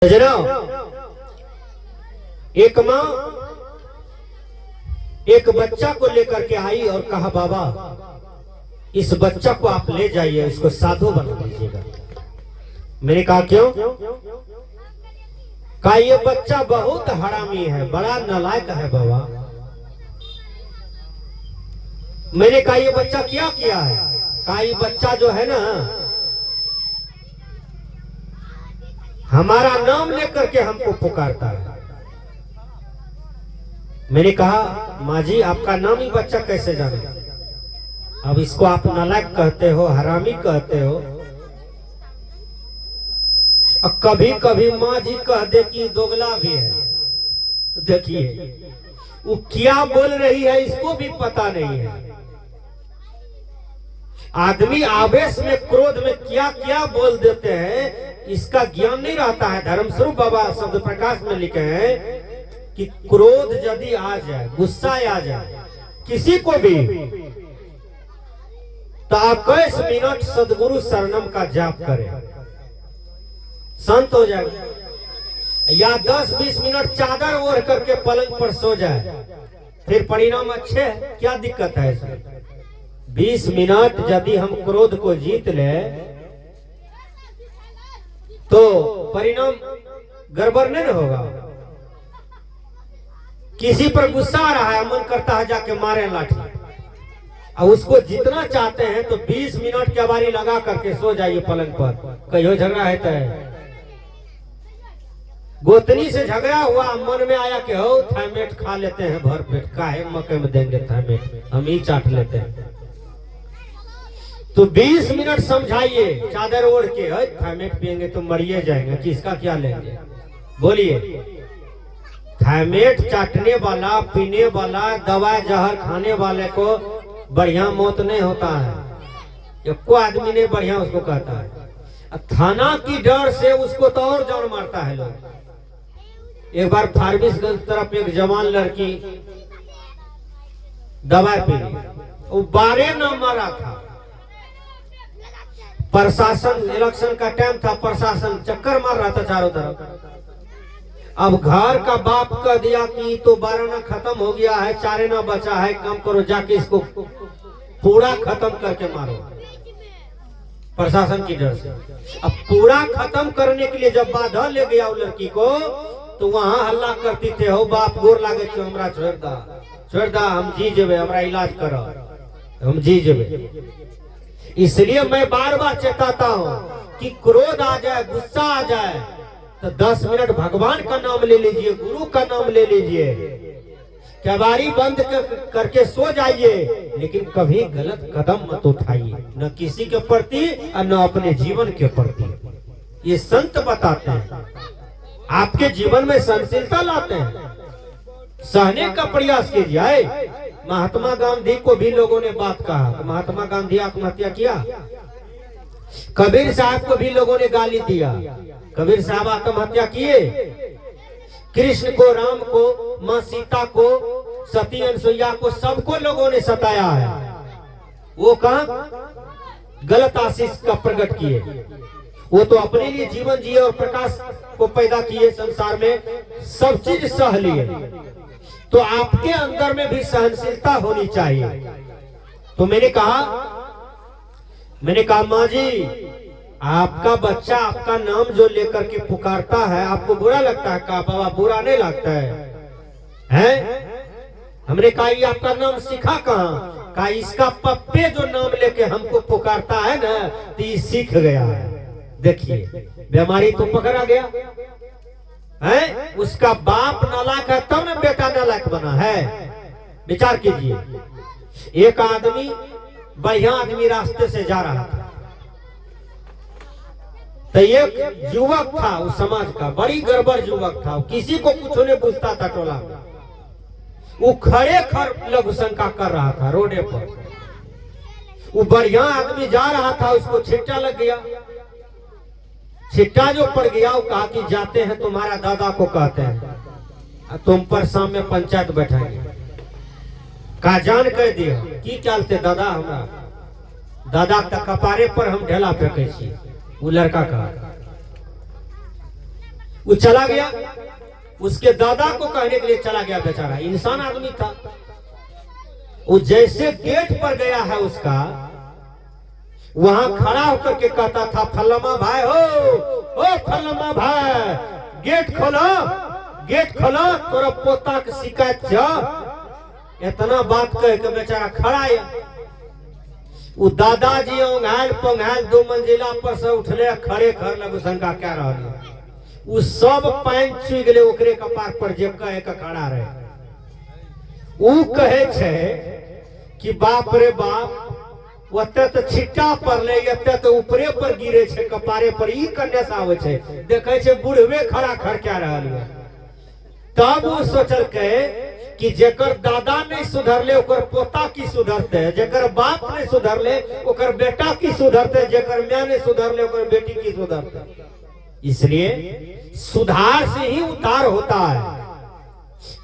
एक माँ एक बच्चा को लेकर के आई और कहा, बाबा इस बच्चा को आप ले जाइए, इसको साधु बना दीजिएगा। मैंने कहा क्यों? कहा ये बच्चा बहुत हरामी है, बड़ा नालायक है बाबा। मैंने कहा ये बच्चा क्या किया है? कहा ये बच्चा जो है ना, हमारा नाम लेकर के हमको पुकारता है। मैंने कहा माँ जी आपका नाम ही बच्चा कैसे जाने? अब इसको आप नालायक कहते हो, हरामी कहते हो। और कभी कभी माँ जी कह दे कि दोगला भी है। देखिए वो क्या बोल रही है इसको भी पता नहीं है। आदमी आवेश में, क्रोध में क्या क्या बोल देते हैं इसका ज्ञान नहीं रहता है। धर्मस्वरूप बाबा शब्द प्रकाश में लिखे हैं कि क्रोध यदि आ जाए, गुस्सा आ जाए किसी को भी, तो 21 मिनट सदगुरु शरणम का जाप करें, शांत हो जाए। या 10-20 मिनट चादर ओढ़ करके पलंग पर सो जाए, फिर परिणाम अच्छे है। क्या दिक्कत है इसमें? 20 मिनट यदि हम क्रोध को जीत ले तो परिणाम गड़बड़ नहीं होगा। किसी पर गुस्सा आ रहा है, मन करता है जाके मारे लाठी, और उसको जितना चाहते हैं तो 20 मिनट की बारी लगा करके सो जाइए पलंग पर। कहियो झगड़ा है तो गोतनी से झगड़ा हुआ, मन में आया कि हो थाइमेट खा लेते हैं भर पेट, काहे मकई में देंगे थाइमेट, हम ही चाट लेते हैं। तो 20 मिनट समझाइए चादर ओढ़ के, थाइमेट पियेंगे तो मरिए जाएंगे, किसका क्या लेंगे? बोलिए। थाइमेट चाटने वाला, पीने वाला, दवा जहर खाने वाले को बढ़िया मौत नहीं होता है। एको आदमी नहीं बढ़िया उसको कहता है। थाना की डर से उसको तो और जान मारता है लोग। एक बार फारबिसगंज तरफ एक जवान लड़की दवा पी ली, वो 12 न मारा था। प्रशासन, इलेक्शन का टाइम था, प्रशासन चक्कर मार रहा था चारों तरफ। अब घर का बाप कह दिया कि तो 12 ना खत्म हो गया है, 4 ना बचा है, कम करो, जाके इसको पूरा खत्म करके मारो। प्रशासन की डर से अब पूरा खत्म करने के लिए जब बाधा ले गया वो लड़की को, तो वहां हल्ला करती थे, हो बाप गोर लागे छो, हमरा छोड़ दा, हम जी जेबे, हमरा इलाज करो, हम जी जेबे। इसलिए मैं बार बार चेताता हूँ कि क्रोध आ जाए, गुस्सा आ जाए तो 10 मिनट भगवान का नाम ले लीजिए, गुरु का नाम ले लीजिए, केवाड़ी बंद करके सो जाइए, लेकिन कभी गलत कदम मत उठाइए, न किसी के प्रति और न अपने जीवन के प्रति। ये संत बताते हैं, आपके जीवन में सहनशीलता लाते हैं, सहने का प्रयास कीजिए। महात्मा गांधी को भी लोगों ने बात कहा तो महात्मा गांधी आत्महत्या किया। कबीर साहब को भी लोगों ने गाली दिया, कबीर साहब आत्महत्या किए। कृष्ण को, राम को, माँ सीता को, सती अनसुईया को, सबको लोगों ने सताया है। वो कहा गलत आशीष का प्रकट किए, वो तो अपने लिए जीवन जिए और प्रकाश को पैदा किए, संसार में सब चीज सह लिए। तो आपके अंदर में भी सहनशीलता होनी चाहिए। तो मैंने कहा माँ जी आपका बच्चा आपका नाम जो लेकर के पुकारता है, आपको बुरा लगता है? कहा बाबा बुरा नहीं लगता है? हमने कहा ये आपका नाम सीखा कहाँ? कहा इसका पप्पे जो नाम लेके हमको पुकारता है ना, तो ये सीख गया है। देखिए बीमारी तो पकड़ा गया है। उसका बाप नालायक है तब ना बेटा नालायक बना है। विचार कीजिए, एक आदमी, बढ़िया आदमी रास्ते से जा रहा था, तो एक युवक था उस समाज का, बड़ी गड़बड़ युवक था, किसी को कुछ नहीं पूछता था टोला में। वो खड़े लघु शंका कर रहा था रोडे पर। वो बढ़िया आदमी जा रहा था, उसको छिट्टा लग गया। छिट्टा जो पड़ गया, वो कहा कि जाते हैं तुम्हारा दादा को कहते हैं, तुम पर शाम में पंचायत बैठाएंगे। कहा जान कह दिया की चलते दादा, हमरा दादा तक कपारे पर हम ढेला फेंके। वो लड़का कहा वो चला गया, उसके दादा को कहने के लिए चला गया, बेचारा इंसान आदमी था। वो जैसे गेट पर गया है उसका, वहां खड़ा होकर के कहता था, फल्लमा भाई हो, ओ फल्लमा भाई, गेट खोलो, गेट खोलो, तोरा पोता के शिकायत छ। इतना बात कह के बेचारा खड़ा है। वो दादाजी ओंघाल पोंघाल 2 मंजिला पर से उठले, खड़े घर लग शंका क्या रहा, वो सब पैंट चुई गए ओकरे कपार पर, जे कहे के खड़ा रहे। वो कहे छे कि बाप रे बाप, ओते तो छिट्टा पड़ले, एते तो ऊपरे पर गिरे छे, कपारे पर ई करने से आवे छे, देखे छे बूढ़वे खड़ा खड़ क्या रहल है। तब वो सोचल के कि जेकर दादा नहीं सुधरले ओकर पोता की सुधरते, जेकर बाप नहीं सुधरले ओकर बेटा की सुधरते, जेकर मां नहीं सुधरले ओकर बेटी की सुधरते। इसलिए सुधार से ही उद्धार होता है।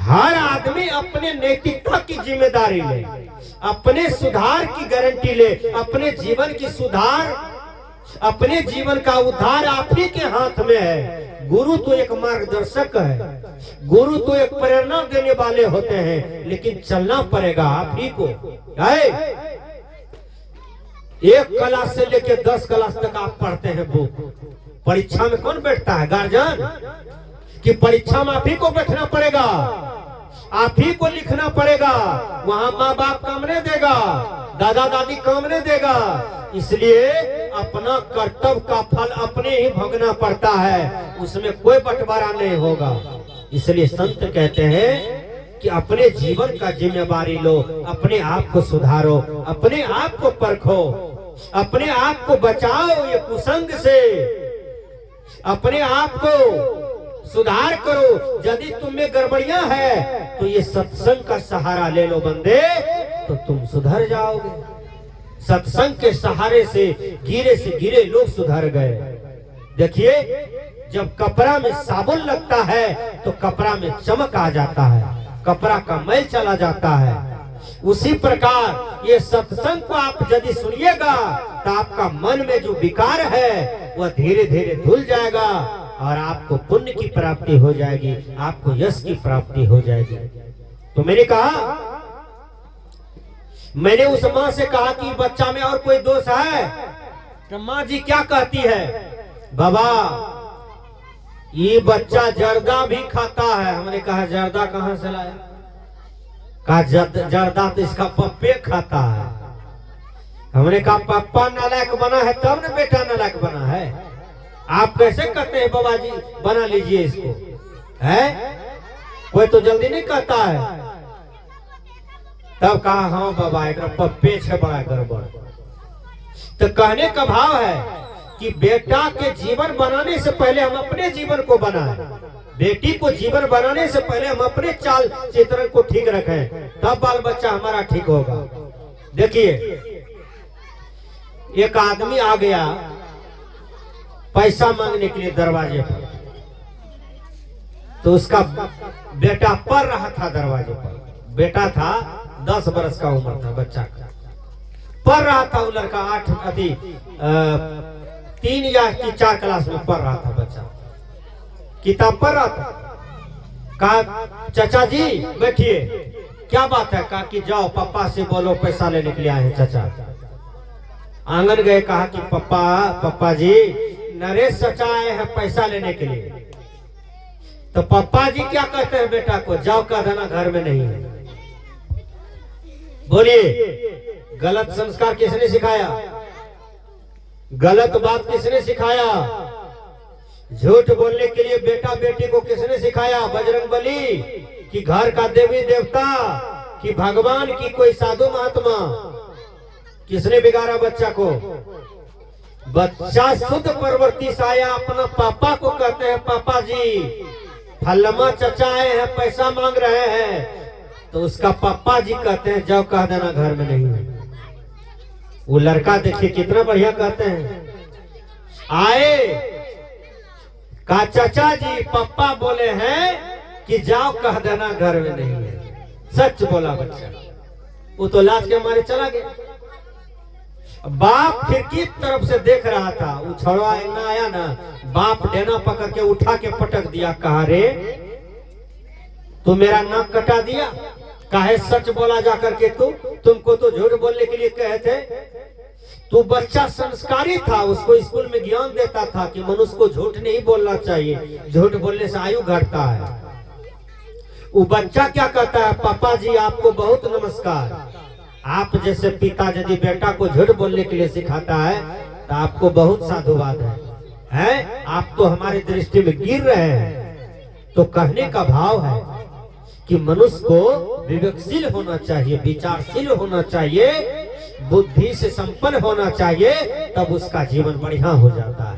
हर आदमी अपने नैतिकता की जिम्मेदारी ले, अपने सुधार की गारंटी ले, अपने जीवन की सुधार, अपने जीवन का उद्धार आप ही के हाथ में है। गुरु तो एक मार्गदर्शक है, गुरु तो एक प्रेरणा देने वाले होते हैं, लेकिन चलना पड़ेगा आप ही को। एक क्लास से लेकर 10 क्लास तक आप पढ़ते हैं बुक, परीक्षा में कौन बैठता है? गार्जियन। कि परीक्षा में आप ही को बैठना पड़ेगा, आप ही को लिखना पड़ेगा। वहां माँ बाप काम नहीं देगा, दादा दादी काम नहीं देगा। इसलिए अपना कर्तव्य का फल अपने ही भोगना पड़ता है, उसमें कोई बंटवारा नहीं होगा। इसलिए संत कहते हैं कि अपने जीवन का जिम्मेवारी लो, अपने आप को सुधारो, अपने आप को परखो, अपने आप को बचाओ ये कुसंग से, अपने आप को सुधार करो। यदि तुम में गड़बड़ियां है तो ये सत्संग का सहारा ले लो बंदे, तो तुम सुधर जाओगे। सत्संग के सहारे से गिरे लोग सुधर गए। देखिए, जब कपड़ा में साबुन लगता है तो कपड़ा में चमक आ जाता है, कपड़ा का मैल चला जाता है। उसी प्रकार ये सत्संग को आप यदि सुनिएगा तो आपका मन में जो विकार है वह धीरे धीरे धुल जाएगा और आपको पुण्य की प्राप्ति हो जाएगी, आपको यश की प्राप्ति हो जाएगी। तो मैंने उस माँ से कहा कि बच्चा में और कोई दोष है? तो माँ जी क्या कहती है, बाबा ये बच्चा जर्दा भी खाता है। हमने कहा जर्दा कहाँ से लाया? कहा जर्दा तो इसका पप्पे खाता है। हमने कहा पप्पा नालायक बना है तब न बेटा नालायक बना है। आप कैसे कहते हैं बाबा जी बना लीजिए इसको, है? कोई तो जल्दी नहीं कहता है। तब कहा हाँ बाबा एक पप्पे छे बड़ा गड़बड़। तो कहने का भाव है कि बेटा के जीवन बनाने से पहले हम अपने जीवन को बनाएं, बेटी को जीवन बनाने से पहले हम अपने चाल चित्रण को ठीक रखें, तब बाल बच्चा हमारा ठीक होगा। देखिए, एक आदमी आ गया पैसा मांगने के लिए दरवाजे पर, तो उसका बेटा पढ़ रहा था दरवाजे पर। बेटा था 10 बरस का उम्र था बच्चा का, पढ़ रहा था। वो लड़का 3 या 4 क्लास में पढ़ रहा था बच्चा, किताब पढ़ रहा था। कहा चाचा जी बैठिए, क्या बात है? कहा कि जाओ पापा से बोलो पैसा लेने के लिए आए हैं चाचा। आंगन गए, कहा कि पापा जी नरेश चाचा आए हैं पैसा लेने के लिए। तो पापा जी क्या कहते हैं बेटा को? जाओ कह देना घर में नहीं है। बोलिए, गलत संस्कार किसने सिखाया? गलत बात किसने सिखाया? झूठ बोलने के लिए बेटा बेटी को किसने सिखाया? बजरंगबली कि घर का देवी देवता कि भगवान की कोई साधु महात्मा? किसने बिगाड़ा बच्चा को? बच्चा शुद्ध प्रवृत्ति से आया, अपना पापा को कहते हैं पापा जी फल्लमा चचा आए हैं पैसा मांग रहे हैं, तो उसका पापा जी कहते हैं जाओ कह देना घर में नहीं है। वो लड़का देखिए कितना बढ़िया कहते हैं, आए कहा चाचा जी पापा बोले हैं कि जाओ कह देना घर में नहीं है। सच बोला बच्चा। वो तो लाज के मारे चला गया। बाप खिड़की तरफ से देख रहा था, वो छड़वा ना आया ना, बाप डेना पकड़ के उठा के पटक दिया, कहा रे तू मेरा नाक कटा दिया, काहे सच बोला जाकर के तुमको तो झूठ बोलने के लिए कहे थे। तू बच्चा संस्कारी था, उसको स्कूल में ज्ञान देता था कि मनुष्य को झूठ नहीं बोलना चाहिए, झूठ बोलने से आयु घटता है। वो बच्चा क्या कहता है, पापा जी आपको बहुत नमस्कार। आप जैसे पिता यदि बेटा को झूठ बोलने के लिए सिखाता है तो आपको बहुत साधुवाद है? आप तो हमारी दृष्टि में गिर रहे हैं। तो कहने का भाव है कि मनुष्य को विवेकशील होना चाहिए, विचारशील होना चाहिए, बुद्धि से संपन्न होना चाहिए, तब उसका जीवन बढ़िया हो जाता है।